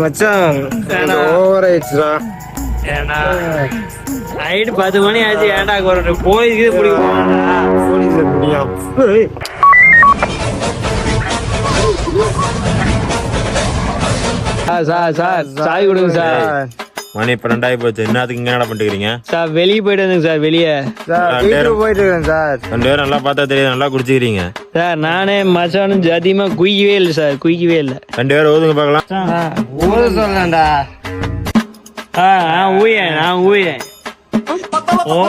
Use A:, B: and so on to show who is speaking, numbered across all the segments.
A: மச்சான் ஓவர் ஆயிடுச்சுடா.
B: ஏன்னா நைட்டு 10 மணி ஆச்சு. ஏன்டா ஒரு போலீஸ்க்கு பிடிக்குமாடா?
A: போலீஸ் முடியும்.
B: சார் சார் சாய் கொடுங்க சார்.
C: மணி 12 போச்சு. என்னத்துக்கு இங்க என்ன பண்ணிட்டுக்கிறீங்க
B: சார் வெளியே போயிட்டு வந்துங்க சார். வெளியே
A: சார் வீட்டுக்கு போயிட்டு இருக்கேன் சார்.
C: 2 பேரும் நல்லா பார்த்தா தெரியுது, நல்லா குடிச்சிக்கிறீங்க.
B: சார் நானே மச்சானும் அதிகமா குயிக்கவே இல்லை சார். குயிக்கவே இல்லை.
C: 2 பேரும் ஓதுங்க பார்க்கலாம்.
A: ஊரு சொல்லண்டா.
B: நான் ஊயேன். ஓ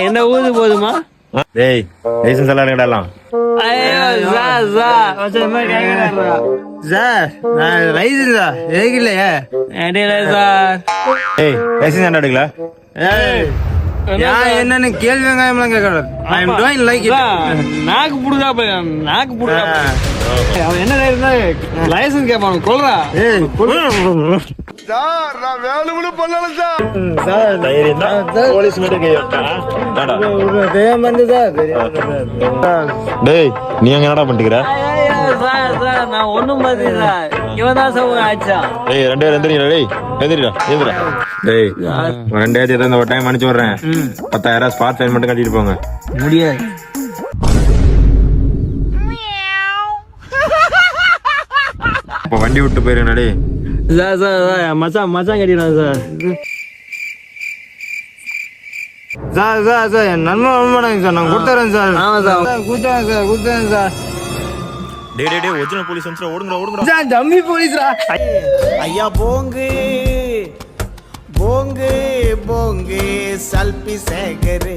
B: என்ன ஊது போதுமா?
C: டேய் லைசன்ஸ் எல்லாம் இருக்கடலாம்.
A: சார் நான் லைசன்ஸா எனக்கு இல்லையே.
B: சார்
C: டேய் லைசன்ஸ் ஏன்டா எடுக்கல?
A: என்னன்னு கேள்வி வெங்காயம்லாம் கேட்கக்கூடாது. I am doing like it.
B: நாக்கு புடுதா அவன் என்ன லைசன்ஸ் கேட்பானு கொல்றா.
A: சார் நான் வேணும்னு பண்ணல சார்.
C: தைரியம் தான் போலீஸ் மேல கை வைட்டான். டாடா
A: தெரியாம வந்து சார்.
C: டேய் நீ அங்க என்னடா பண்ணிட்டுக்கிற?
B: சார் நான் ஒண்ணும் பாத்தீங்களா, இவன் தான் சார் ஆச்சா.
C: டேய் 2 பேரும் எந்திரிடா. டேய் எந்திரிடா. டேய் 2 பேரும் இந்த ஒரு டைம் அனுப்பிச்சு விடுறேன். 10,000 ஸ்பாட் ஃபைன் மட்டும் கட்டிட்டு போங்க.
B: முடியாது.
C: அப்ப வண்டி விட்டு போயிருங்க. டேய்
B: சார் மச்சான் கட்டிடுறான் சார்.
A: சார் என் நன்மை வரமாட்டாங்க சார். நான் கொடுத்துறேன் சார். ஆமா சார் கொடுத்துறேன் சார்.
C: டேய் ஒரிஜினல் போலீஸ் வந்து ஓடுங்கடா.
A: Sir dummy போலீஸ்ரா.
D: ஐயா போங்கு போங்கு போங்கு சல்பி சேகர்.